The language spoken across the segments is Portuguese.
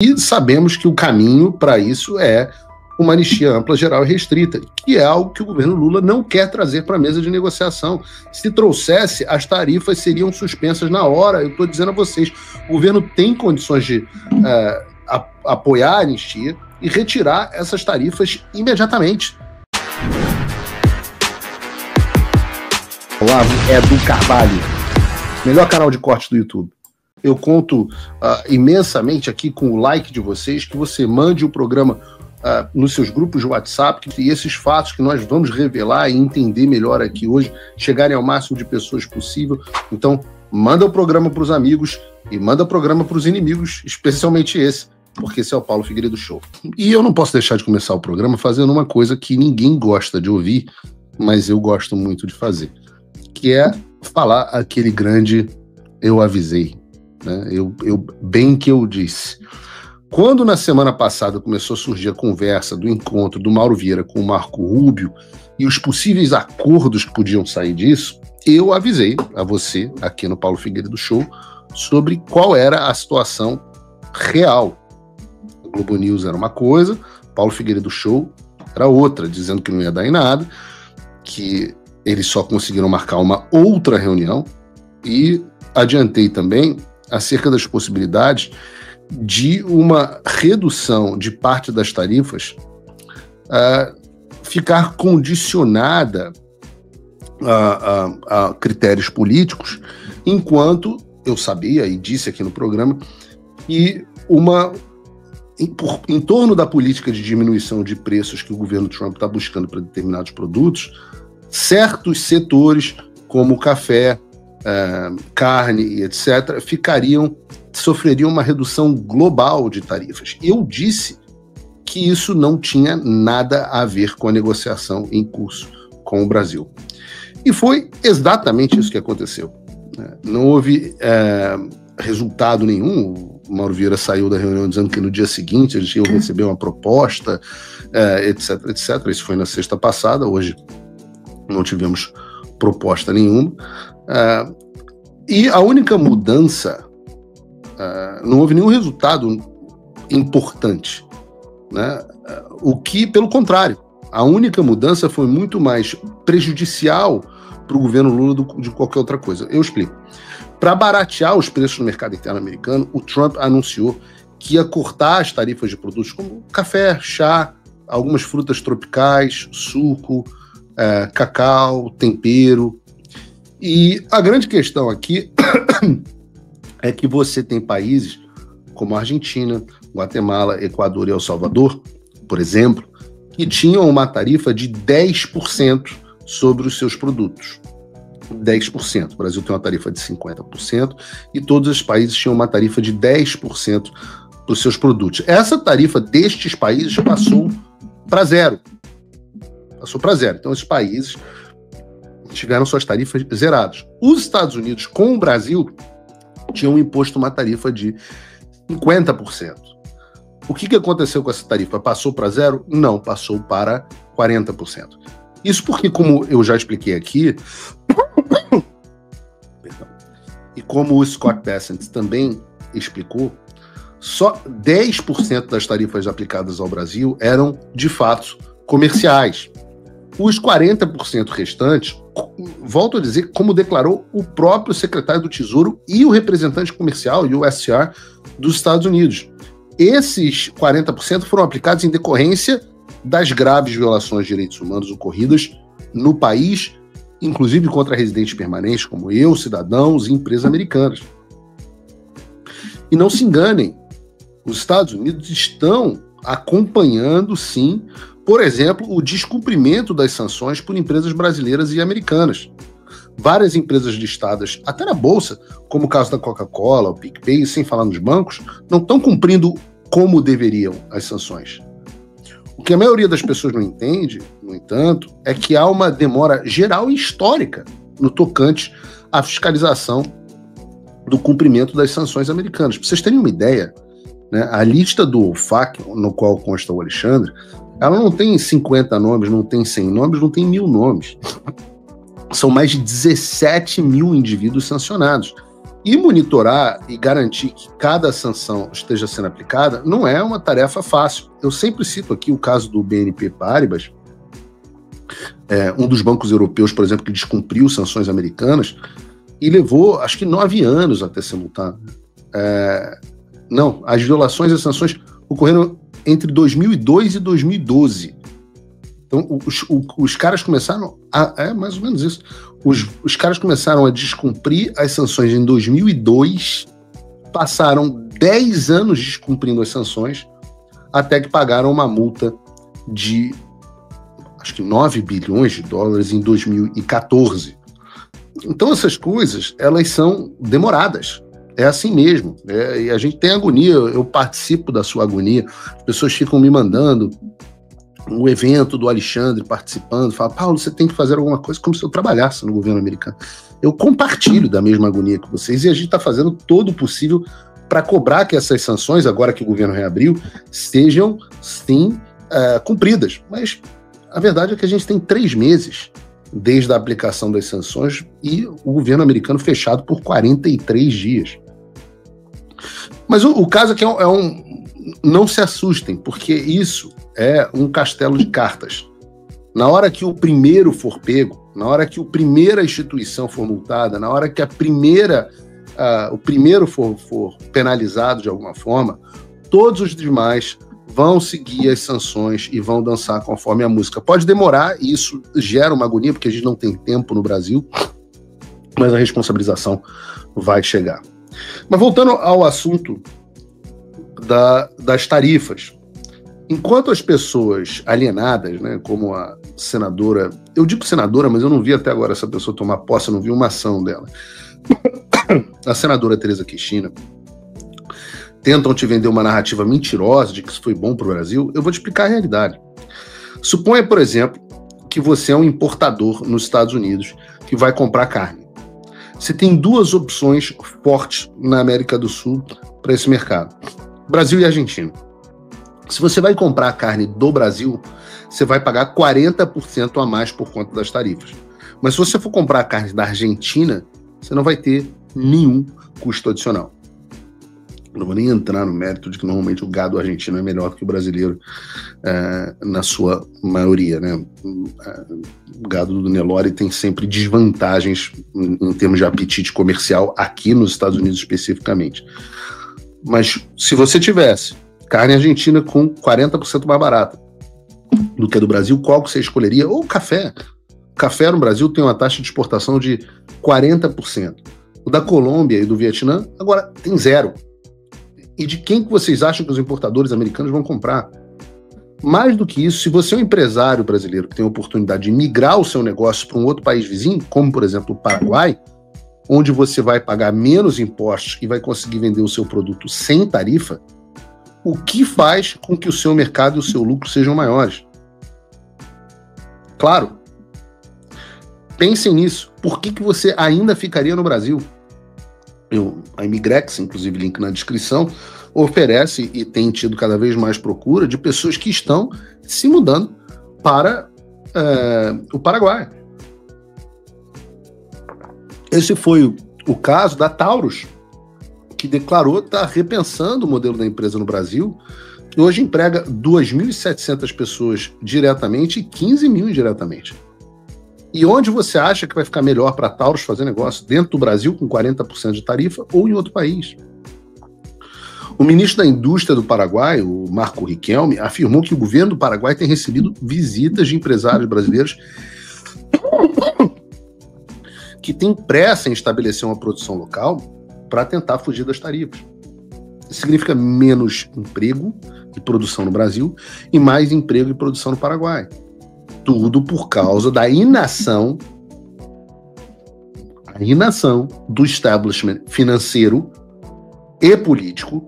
E sabemos que o caminho para isso é uma anistia ampla, geral e restrita, que é algo que o governo Lula não quer trazer para a mesa de negociação. Se trouxesse, as tarifas seriam suspensas na hora. Eu estou dizendo a vocês, o governo tem condições de apoiar a anistia e retirar essas tarifas imediatamente. Olá, Edu Carvalho, melhor canal de cortes do YouTube. Eu conto imensamente aqui com o like de vocês, que você mande o programa nos seus grupos de WhatsApp, e esses fatos que nós vamos revelar e entender melhor aqui hoje chegarem ao máximo de pessoas possível. Então, manda o programa para os amigos e manda o programa para os inimigos, especialmente esse, porque esse é o Paulo Figueiredo Show. E eu não posso deixar de começar o programa fazendo uma coisa que ninguém gosta de ouvir, mas eu gosto muito de fazer, que é falar aquele grande "eu avisei", né? Bem que eu disse. Quando na semana passada começou a surgir a conversa do encontro do Mauro Vieira com o Marco Rubio e os possíveis acordos que podiam sair disso, eu avisei a você, aqui no Paulo Figueiredo Show, sobre qual era a situação real. O Globo News era uma coisa, Paulo Figueiredo Show era outra, dizendo que não ia dar em nada, que eles só conseguiram marcar uma outra reunião, e adiantei também acerca das possibilidades de uma redução de parte das tarifas ficar condicionada a critérios políticos, enquanto eu sabia, e disse aqui no programa, que em torno da política de diminuição de preços que o governo Trump está buscando para determinados produtos, certos setores, como o café, carne e etc., sofreriam uma redução global de tarifas. Eu disse que isso não tinha nada a ver com a negociação em curso com o Brasil. E foi exatamente isso que aconteceu. Não houve resultado nenhum. O Mauro Vieira saiu da reunião dizendo que no dia seguinte eles iam receber uma proposta, etc, etc. Isso foi na sexta passada, hoje não tivemos proposta nenhuma. E a única mudança, não houve nenhum resultado importante, né? O que, pelo contrário, a única mudança foi muito mais prejudicial para o governo Lula de qualquer outra coisa. Eu explico. Para baratear os preços no mercado interno americano, o Trump anunciou que ia cortar as tarifas de produtos como café, chá, algumas frutas tropicais, suco, cacau, tempero. E a grande questão aqui é que você tem países como a Argentina, Guatemala, Equador e El Salvador, por exemplo, que tinham uma tarifa de 10% sobre os seus produtos. 10%. O Brasil tem uma tarifa de 50% e todos os países tinham uma tarifa de 10% dos seus produtos. Essa tarifa destes países passou para zero. Passou para zero. Então, esses países tiveram suas tarifas zeradas. Os Estados Unidos, com o Brasil, tinham imposto uma tarifa de 50%. O que aconteceu com essa tarifa? Passou para zero? Não, passou para 40%. Isso porque, como eu já expliquei aqui, e como o Scott Bessent também explicou, só 10% das tarifas aplicadas ao Brasil eram, de fato, comerciais. Os 40% restantes, volto a dizer, como declarou o próprio secretário do Tesouro e o representante comercial, USTR, dos Estados Unidos. Esses 40% foram aplicados em decorrência das graves violações de direitos humanos ocorridas no país, inclusive contra residentes permanentes como eu, cidadãos e empresas americanas. E não se enganem, os Estados Unidos estão acompanhando, sim, por exemplo, o descumprimento das sanções por empresas brasileiras e americanas. Várias empresas listadas, até na Bolsa, como o caso da Coca-Cola, o PicPay, sem falar nos bancos, não estão cumprindo como deveriam as sanções. O que a maioria das pessoas não entende, no entanto, é que há uma demora geral e histórica no tocante à fiscalização do cumprimento das sanções americanas. Para vocês terem uma ideia, né, a lista do OFAC, no qual consta o Alexandre, ela não tem 50 nomes, não tem 100 nomes, não tem 1000 nomes. São mais de 17 mil indivíduos sancionados. E monitorar e garantir que cada sanção esteja sendo aplicada não é uma tarefa fácil. Eu sempre cito aqui o caso do BNP Paribas, um dos bancos europeus, por exemplo, que descumpriu sanções americanas e levou, acho que 9 anos até ser multado. Não, as violações e sanções ocorreram entre 2002 e 2012. Então, os caras começaram é mais ou menos isso. Os caras começaram a descumprir as sanções em 2002, passaram 10 anos descumprindo as sanções, até que pagaram uma multa de, acho que 9 bilhões de dólares em 2014. Então, essas coisas, elas são demoradas. É assim mesmo. E a gente tem agonia, eu participo da sua agonia, as pessoas ficam me mandando o evento do Alexandre participando, fala, Paulo, você tem que fazer alguma coisa como se eu trabalhasse no governo americano. Eu compartilho da mesma agonia que vocês e a gente está fazendo todo o possível para cobrar que essas sanções, agora que o governo reabriu, sejam, sim, cumpridas. Mas a verdade é que a gente tem 3 meses desde a aplicação das sanções e o governo americano fechado por 43 dias. Mas o caso aqui não se assustem, porque isso é um castelo de cartas. Na hora que o primeiro for pego, na hora que a primeira instituição for multada, na hora que o primeiro for penalizado de alguma forma, todos os demais vão seguir as sanções e vão dançar conforme a música. Pode demorar, e isso gera uma agonia, porque a gente não tem tempo no Brasil, mas a responsabilização vai chegar. Mas voltando ao assunto das tarifas, enquanto as pessoas alienadas, né, como a senadora, eu digo senadora, mas eu não vi até agora essa pessoa tomar posse, eu não vi uma ação dela, a senadora Tereza Cristina, tentam te vender uma narrativa mentirosa de que isso foi bom para o Brasil, eu vou te explicar a realidade. Suponha, por exemplo, que você é um importador nos Estados Unidos que vai comprar carne. Você tem 2 opções fortes na América do Sul para esse mercado: Brasil e Argentina. Se você vai comprar carne do Brasil, você vai pagar 40% a mais por conta das tarifas. Mas se você for comprar carne da Argentina, você não vai ter nenhum custo adicional. Não vou nem entrar no mérito de que normalmente o gado argentino é melhor do que o brasileiro na sua maioria, né? O gado do Nelore tem sempre desvantagens em termos de apetite comercial aqui nos Estados Unidos especificamente. Mas se você tivesse carne argentina com 40% mais barata do que a do Brasil, qual que você escolheria? Ou café. O café no Brasil tem uma taxa de exportação de 40%. O da Colômbia e do Vietnã, agora, tem 0%. E de quem que vocês acham que os importadores americanos vão comprar? Mais do que isso, se você é um empresário brasileiro que tem a oportunidade de migrar o seu negócio para um outro país vizinho, como, por exemplo, o Paraguai, onde você vai pagar menos impostos e vai conseguir vender o seu produto sem tarifa, o que faz com que o seu mercado e o seu lucro sejam maiores? Claro. Pensem nisso. Por que você ainda ficaria no Brasil? A Imigrex, inclusive link na descrição, oferece e tem tido cada vez mais procura de pessoas que estão se mudando para o Paraguai. Esse foi o caso da Taurus, que declarou estar repensando o modelo da empresa no Brasil, que hoje emprega 2.700 pessoas diretamente e 15 mil indiretamente. E onde você acha que vai ficar melhor para a Taurus fazer negócio? Dentro do Brasil, com 40% de tarifa, ou em outro país? O ministro da Indústria do Paraguai, o Marco Riquelme, afirmou que o governo do Paraguai tem recebido visitas de empresários brasileiros que têm pressa em estabelecer uma produção local para tentar fugir das tarifas. Isso significa menos emprego e produção no Brasil e mais emprego e produção no Paraguai. Tudo por causa da inação do establishment financeiro e político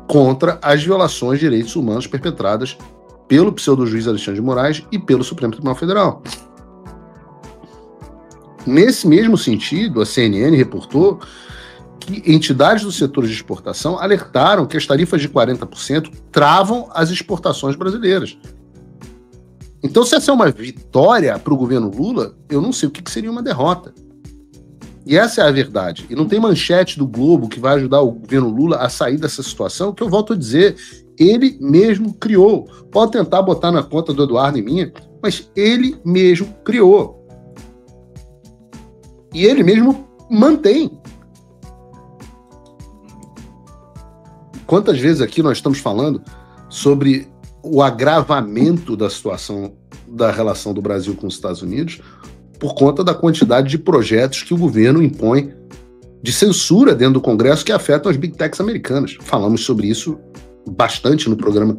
contra as violações de direitos humanos perpetradas pelo pseudo-juiz Alexandre de Moraes e pelo Supremo Tribunal Federal. Nesse mesmo sentido, a CNN reportou que entidades do setor de exportação alertaram que as tarifas de 40% travam as exportações brasileiras. Então, se essa é uma vitória para o governo Lula, eu não sei o que seria uma derrota. E essa é a verdade. E não tem manchete do Globo que vai ajudar o governo Lula a sair dessa situação, que eu volto a dizer, ele mesmo criou. Pode tentar botar na conta do Eduardo e minha, mas ele mesmo criou. E ele mesmo mantém. Quantas vezes aqui nós estamos falando sobre o agravamento da situação da relação do Brasil com os Estados Unidos por conta da quantidade de projetos que o governo impõe de censura dentro do Congresso que afetam as big techs americanas. Falamos sobre isso bastante no programa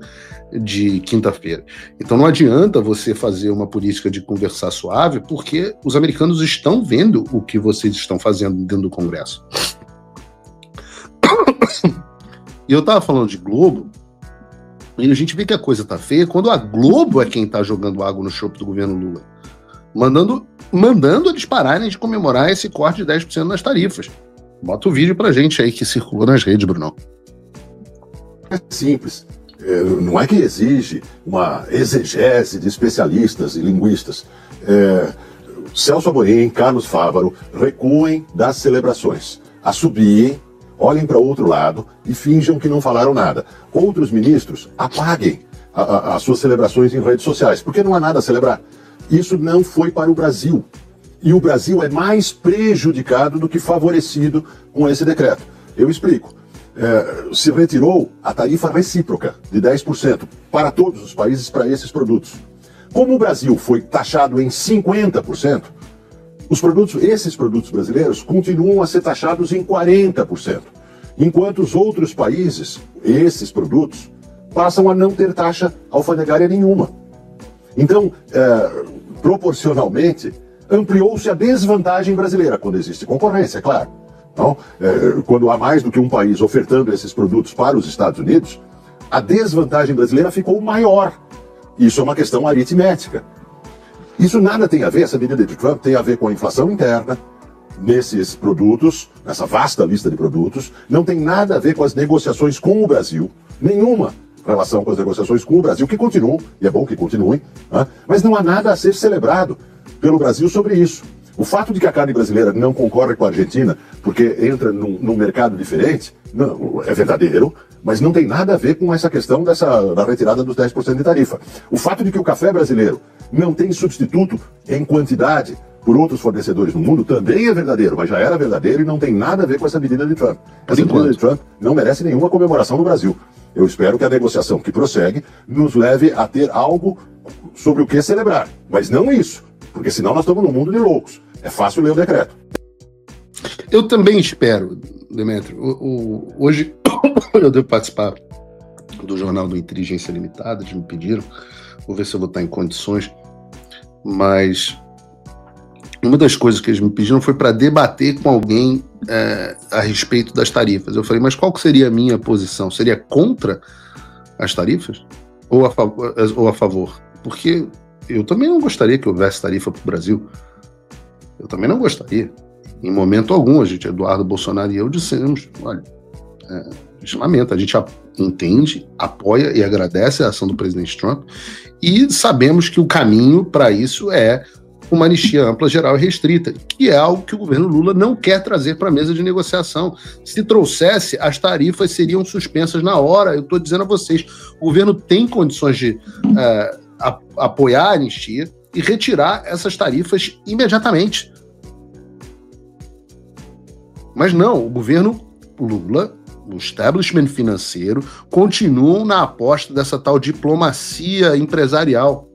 de quinta-feira. Então não adianta você fazer uma política de conversar suave, porque os americanos estão vendo o que vocês estão fazendo dentro do Congresso. E eu estava falando de Globo, e a gente vê que a coisa tá feia quando a Globo é quem tá jogando água no chope do governo Lula. Mandando eles pararem de comemorar esse corte de 10% nas tarifas. Bota o vídeo pra gente aí que circula nas redes, Brunão. É simples. Não é que exige uma exegese de especialistas e linguistas. Celso Amorim, Carlos Fávaro, recuem das celebrações. Assobiem, olhem para o outro lado e finjam que não falaram nada. Outros ministros apaguem as suas celebrações em redes sociais, porque não há nada a celebrar. Isso não foi para o Brasil. E o Brasil é mais prejudicado do que favorecido com esse decreto. Eu explico. Se retirou a tarifa recíproca de 10% para todos os países para esses produtos. Como o Brasil foi taxado em 50%, esses produtos brasileiros continuam a ser taxados em 40%, enquanto os outros países, esses produtos, passam a não ter taxa alfandegária nenhuma. Então, proporcionalmente, ampliou-se a desvantagem brasileira, quando existe concorrência, é claro. Então, quando há mais do que um país ofertando esses produtos para os Estados Unidos, a desvantagem brasileira ficou maior. Isso é uma questão aritmética. Isso nada tem a ver, essa medida de Trump tem a ver com a inflação interna nesses produtos, nessa vasta lista de produtos, não tem nada a ver com as negociações com o Brasil, nenhuma relação com as negociações com o Brasil, que continuam, e é bom que continuem, né? Mas não há nada a ser celebrado pelo Brasil sobre isso. O fato de que a carne brasileira não concorre com a Argentina porque entra num mercado diferente, não, é verdadeiro, mas não tem nada a ver com essa questão da retirada dos 10% de tarifa. O fato de que o café brasileiro não tem substituto em quantidade por outros fornecedores no mundo também é verdadeiro, mas já era verdadeiro e não tem nada a ver com essa medida de Trump. Essa medida de Trump não merece nenhuma comemoração no Brasil. Eu espero que a negociação que prossegue nos leve a ter algo sobre o que celebrar, mas não isso, porque senão nós estamos num mundo de loucos. É fácil ler o decreto. Eu também espero, Demetrio. Hoje eu devo participar do Jornal do Inteligência Limitada, eles me pediram. Vou ver se eu vou estar em condições. Mas uma das coisas que eles me pediram foi para debater com alguém a respeito das tarifas. Eu falei, mas qual que seria a minha posição? Seria contra as tarifas? Ou a favor? Porque eu também não gostaria que houvesse tarifa para o Brasil. Eu também não gostaria. Em momento algum, a gente, Eduardo Bolsonaro e eu, dissemos, olha, a gente lamenta, a gente entende, apoia e agradece a ação do presidente Trump e sabemos que o caminho para isso é uma anistia ampla, geral e restrita, que é algo que o governo Lula não quer trazer para a mesa de negociação. Se trouxesse, as tarifas seriam suspensas na hora. Eu estou dizendo a vocês, o governo tem condições de apoiar a anistia e retirar essas tarifas imediatamente. Mas não, o governo Lula, o establishment financeiro, continuam na aposta dessa tal diplomacia empresarial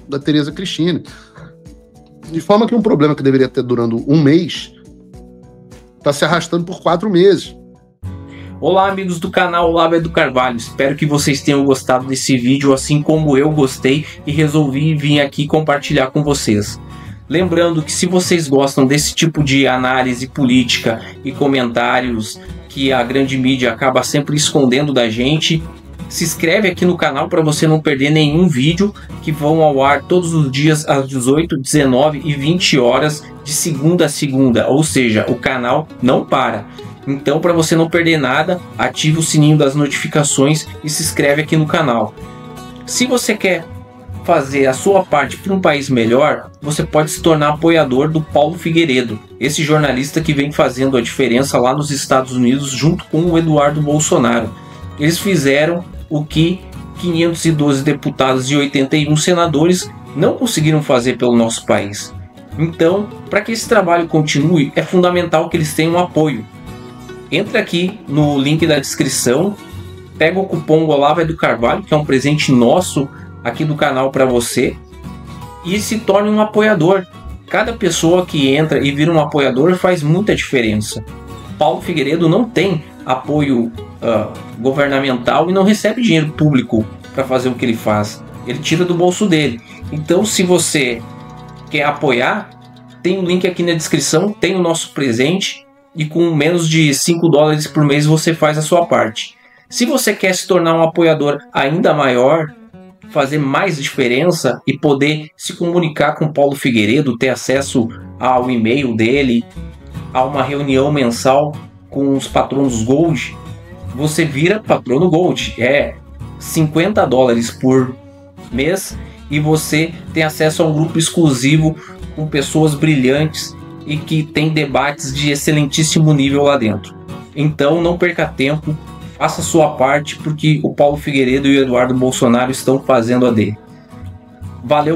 da Tereza Cristina. De forma que um problema que deveria ter durando um mês está se arrastando por 4 meses. Olá, amigos do canal Olavo do Carvalho, espero que vocês tenham gostado desse vídeo, assim como eu gostei e resolvi vir aqui compartilhar com vocês. Lembrando que se vocês gostam desse tipo de análise política e comentários que a grande mídia acaba sempre escondendo da gente, se inscreve aqui no canal para você não perder nenhum vídeo que vão ao ar todos os dias às 18, 19 e 20 horas de segunda a segunda, ou seja, o canal não para. Então, para você não perder nada, ative o sininho das notificações e se inscreve aqui no canal. Se você quer fazer a sua parte para um país melhor, você pode se tornar apoiador do Paulo Figueiredo. esse jornalista que vem fazendo a diferença lá nos Estados Unidos junto com o Eduardo Bolsonaro. Eles fizeram o que 512 deputados e 81 senadores não conseguiram fazer pelo nosso país. Então, para que esse trabalho continue, é fundamental que eles tenham apoio. Entra aqui no link da descrição, pega o cupom Olavo é do Carvalho, que é um presente nosso aqui do canal para você, e se torne um apoiador. Cada pessoa que entra e vira um apoiador faz muita diferença. Paulo Figueiredo não tem apoio governamental e não recebe dinheiro público para fazer o que ele faz. Ele tira do bolso dele. Então, se você quer apoiar, tem um link aqui na descrição, tem o nosso presente, e com menos de 5 dólares por mês você faz a sua parte. Se você quer se tornar um apoiador ainda maior, fazer mais diferença e poder se comunicar com Paulo Figueiredo, ter acesso ao e-mail dele, a uma reunião mensal com os patronos Gold, você vira patrono Gold. É 50 dólares por mês e você tem acesso a um grupo exclusivo com pessoas brilhantes e que tem debates de excelentíssimo nível lá dentro. Então não perca tempo, faça a sua parte, porque o Paulo Figueiredo e o Eduardo Bolsonaro estão fazendo a dele. Valeu!